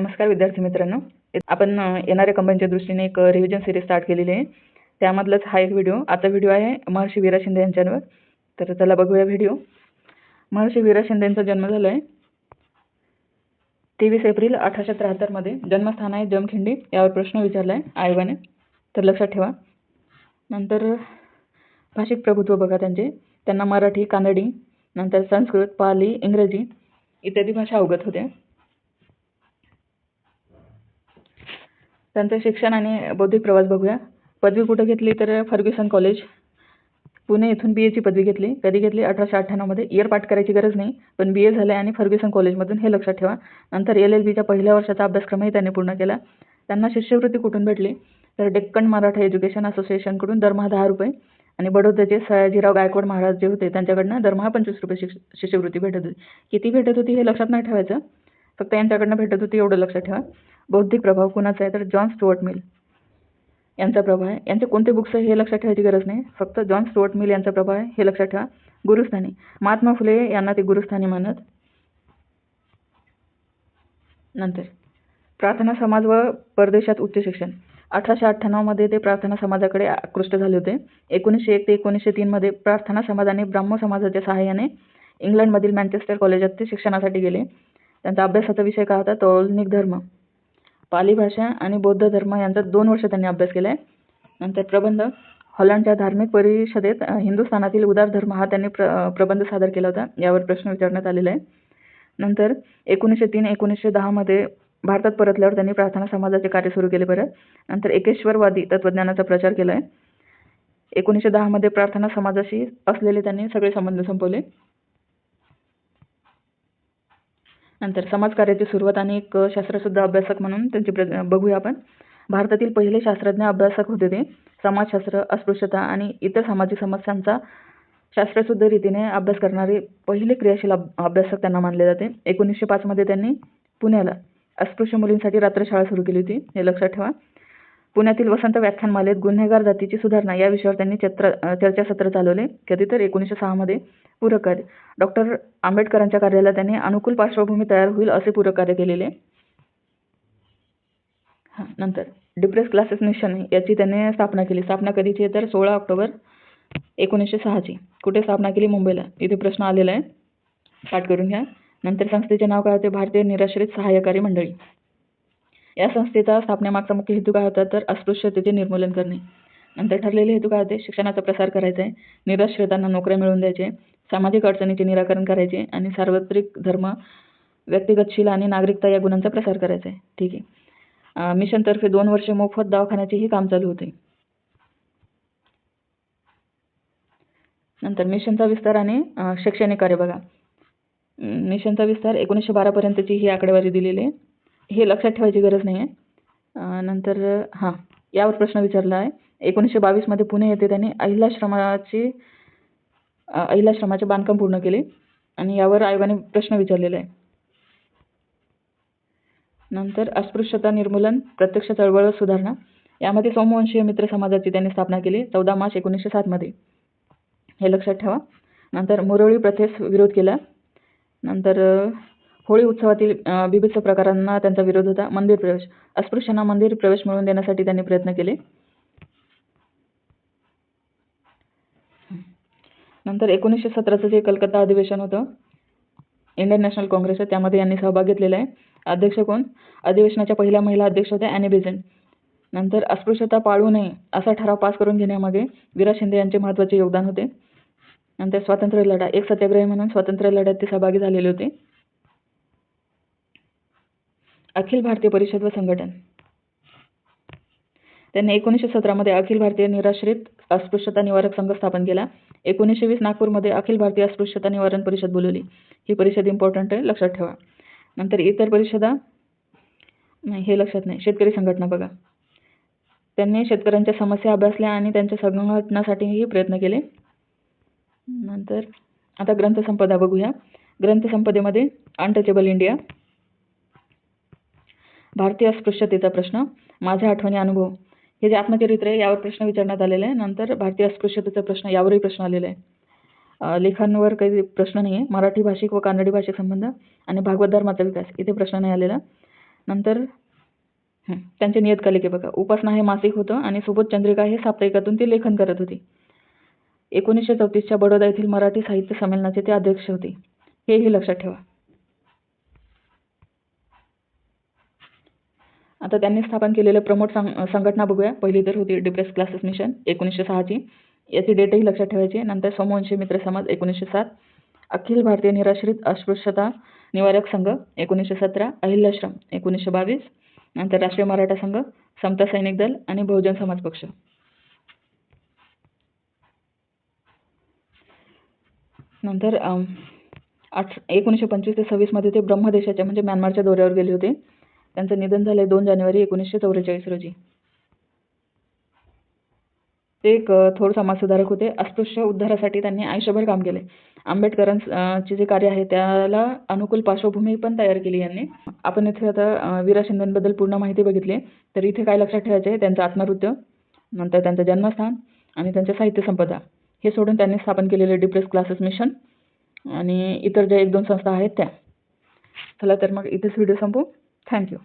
नमस्कार विद्यार्थी मित्रांनो, आपण येणाऱ्या कंबाईनच्या दृष्टीने एक रिव्हिजन सिरीज स्टार्ट केलेली आहे. त्यामधलाच हा एक व्हिडिओ. आता व्हिडिओ आहे महर्षी वीरा शिंदे यांच्यावर. तर चला बघूया व्हिडिओ. महर्षी वीरा शिंदे यांचा जन्म झाला आहे 23 एप्रिल 1873 मध्ये. जन्मस्थान आहे जमखिंडी. यावर प्रश्न विचारला आहे आयोगाने, तर लक्षात ठेवा. नंतर भाषिक प्रभुत्व बघा त्यांना मराठी, कानडी, नंतर संस्कृत, पाली, इंग्रजी इत्यादी भाषा अवगत होत्या. त्यांचं शिक्षण आणि बौद्धिक प्रवास बघूया. पदवी कुठे घेतली तर फर्ग्युसन कॉलेज पुणे येथून BA ची पदवी घेतली. कधी घेतली? 1898 मध्ये. इयर पाठ करायची गरज नाही, पण BA झालं आणि फर्ग्युसन कॉलेजमधून, हे लक्षात ठेवा. नंतर LLBच्या पहिल्या वर्षाचा अभ्यासक्रमही त्यांनी पूर्ण केला. त्यांना शिष्यवृत्ती कुठून भेटली तर डेक्कन मराठा एज्युकेशन असोसिएशनकडून दरमहा 10 रुपये आणि बडोद्याचे सयाजीराव गायकवाड महाराज जे होते त्यांच्याकडनं दरमहा 25 रुपये शिष्यवृत्ती भेटत होती. किती भेटत होती हे लक्षात नाही ठेवायचं, फक्त यांच्याकडनं भेटत होती एवढं लक्षात ठेवा. बौद्धिक प्रभाव कुणाचा आहे तर जॉन स्टुअर्ट मिल यांचा प्रभाव आहे. यांचे कोणते बुक्स आहे हे लक्षात ठेवायची गरज नाही, फक्त जॉन स्टुअर्ट मिल यांचा प्रभाव आहे हे लक्षात ठेवा. गुरुस्थानी महात्मा फुले यांना ते गुरुस्थानी मानत. नंतर प्रार्थना समाज व परदेशात उच्च शिक्षण. 1898 मध्ये ते प्रार्थना समाजाकडे आकृष्ट झाले होते. 1901 ते 1903 मध्ये प्रार्थना समाज आणि ब्राह्मो समाजाच्या सहाय्याने इंग्लंडमधील मँचेस्टर कॉलेजात ते शिक्षणासाठी गेले. त्यांचा अभ्यासाचा विषय काय होता? तौलनिक धर्म, पाली भाषा आणि बौद्ध धर्म यांचा 2 वर्ष त्यांनी अभ्यास केला आहे. नंतर प्रबंध. हॉलंडच्या धार्मिक परिषदेत हिंदुस्थानातील उदार धर्म हा त्यांनी प्रबंध सादर केला होता. यावर प्रश्न विचारण्यात आलेला आहे. नंतर 1903-1910 मध्ये भारतात परतल्यावर त्यांनी प्रार्थना समाजाचे कार्य सुरू केले परत. नंतर एकेश्वरवादी तत्त्वज्ञानाचा प्रचार केला आहे. 1910 मध्ये प्रार्थना समाजाशी असलेले त्यांनी सगळे संबंध संपवले. नंतर समाजकार्याची सुरुवात आणि एक शास्त्रशुद्ध अभ्यासक म्हणून त्यांची बघूया आपण. भारतातील पहिले शास्त्रज्ञ अभ्यासक होते ते. समाजशास्त्र, अस्पृश्यता आणि इतर सामाजिक समस्यांचा शास्त्रशुद्ध रीतीने अभ्यास करणारे पहिले क्रियाशील अभ्यासक त्यांना मानले जाते. 1905 मध्ये त्यांनी पुण्याला अस्पृश्य मुलींसाठी रात्रशाळा सुरू केली होती, हे लक्षात ठेवा. पुण्यातील वसंत व्याख्यानमालेत गुन्हेगार जातीची सुधारणा या विषयावर त्यांनी चर्चासत्र चालवले. कधी तर 1906 मध्ये. पूरक कार्य. डॉक्टर आंबेडकरांच्या कार्याला त्यांनी अनुकूल पार्श्वभूमी तयार होईल असे पूरक कार्य केलेले. नंतर डिप्रेस क्लासेस मिशन याची त्यांनी स्थापना केली. स्थापना कधीची तर 16 ऑक्टोबर 1906 ची. कुठे स्थापना केली? मुंबईला. इथे प्रश्न आलेला आहे, पाठ करून घ्या. नंतर संस्थेचे नाव काय होते? भारतीय निराश्रित सहाय्यकारी मंडळी. या संस्थेचा स्थापनेमागचा मुख्य हेतू काय होता तर अस्पृश्यतेचे निर्मूलन करणे. नंतर ठरलेले हेतू काय होते? शिक्षणाचा प्रसार करायचा आहे, निराश्रितांना नोकऱ्या मिळवून द्यायचे, सामाजिक अडचणीचे निराकरण करायचे आणि सार्वत्रिक धर्म, व्यक्तिगतशील आणि नागरिकता या गुणांचा प्रसार करायचा आहे. ठीक आहे. मिशनतर्फे 2 वर्षे मोफत दवाखान्याचेही काम चालू होते. नंतर मिशनचा विस्तार आणि शैक्षणिक कार्य बघा. मिशनचा विस्तार 1912 पर्यंतची ही आकडेवारी दिलेली आहे, हे लक्षात ठेवायची गरज नाही आहे. नंतर यावर प्रश्न विचारला आहे. 1922 मध्ये पुणे येथे त्यांनी अहिल्याश्रमाचे बांधकाम पूर्ण केले आणि यावर आयोगाने प्रश्न विचारलेला आहे. नंतर अस्पृश्यता निर्मूलन, प्रत्यक्ष चळवळ व सुधारणा. यामध्ये सोमवंशीय मित्र समाजाची त्यांनी स्थापना केली 14 मार्च 1907 मध्ये, हे लक्षात ठेवा. नंतर मुरळी प्रथेस विरोध केला. नंतर होळी उत्सवातील विविध प्रकारांना त्यांचा विरोध होता. मंदिर प्रवेश. अस्पृश्यांना मंदिर प्रवेश मिळवून देण्यासाठी त्यांनी प्रयत्न केले. नंतर 1917चं जे कलकत्ता अधिवेशन होतं इंडियन नॅशनल काँग्रेसचं, त्यामध्ये यांनी सहभाग घेतलेला आहे. अध्यक्ष कोण? अधिवेशनाच्या पहिल्या महिला अध्यक्ष होत्या ॲनी बेझंट. नंतर अस्पृश्यता पाळू नये असा ठराव पास करून घेण्यामागे वीरा शिंदे यांचे महत्त्वाचे योगदान होते. नंतर स्वातंत्र्य लढा. एक सत्याग्रही म्हणून स्वातंत्र्य लढ्यात ते सहभागी झालेले होते. अखिल भारतीय परिषद व संघटन. त्यांनी 1917 मध्ये अखिल भारतीय निराश्रित अस्पृश्यता निवारक संघ स्थापन केला. 1920 नागपूरमध्ये अखिल भारतीय अस्पृश्यता निवारण परिषद बोलवली. ही परिषद इम्पॉर्टंट आहे, लक्षात ठेवा. नंतर इतर परिषदा नाही, हे लक्षात नाही. शेतकरी संघटना बघा. त्यांनी शेतकऱ्यांच्या समस्या अभ्यासल्या आणि त्यांच्या संघटनासाठीही प्रयत्न केले. नंतर आता ग्रंथसंपदा बघूया. ग्रंथसंपदेमध्ये अनटचेबल इंडिया, भारतीय अस्पृश्यतेचा प्रश्न, माझ्या आठवणी, अनुभव, हे जे आत्मचरित्र आहे यावर प्रश्न विचारण्यात आलेले आहे. नंतर भारतीय अस्पृश्यतेचा प्रश्न, यावरही प्रश्न आलेला आहे. लेखांवर काही प्रश्न नाही आहे. मराठी भाषिक व कानडी भाषिक संबंध आणि भागवत धर्माचा विकास, इथे प्रश्न नाही आलेला. नंतर त्यांचे नियतकालिके बघा. उपासना हे मासिक होतं आणि सुबोध चंद्रिका हे साप्ताहिकातून ती लेखन करत होती. 1934च्या बडोदा येथील मराठी साहित्य संमेलनाचे ते अध्यक्ष होते. हेही लक्षात ठेवा. आता त्यांनी स्थापन केलेल्या प्रमुख संघटना बघूया. पहिली तर होती डिप्रेस्ड क्लासेस मिशन 1906ची, याची डेटही लक्षात ठेवायची. नंतर सोमवंशी मित्र समाज 1907, अखिल भारतीय निराश्रित अस्पृश्यता निवारक संघ 1917, अहिल्याश्रम 1922, नंतर राष्ट्रीय मराठा संघ, समता सैनिक दल आणि बहुजन समाज पक्ष. नंतर 1925 ते 26 मध्ये ते ब्रह्मदेशाच्या म्हणजे म्यानमारच्या दौऱ्यावर गेले होते. त्यांचं निधन झालंय 2 जानेवारी 1944 रोजी. ते एक थोर समाजसुधारक होते. अस्पृश्य उद्धारासाठी त्यांनी आयुष्यभर काम केले. आंबेडकरांचे जे कार्य आहे त्याला अनुकूल पार्श्वभूमी पण तयार केली यांनी. आपण इथे आता वीरा शिंदेबद्दल पूर्ण माहिती बघितली. तर इथे काय लक्षात ठेवायचे, त्यांचं आत्मवृत्त, नंतर त्यांचं जन्मस्थान आणि त्यांच्या साहित्य संपदा. हे सोडून त्यांनी स्थापन केलेले डिप्रेस्ड क्लासेस मिशन आणि इतर ज्या 1-2 संस्था आहेत त्या. चला तर मग इथेच व्हिडिओ संपवू. थँक्यू.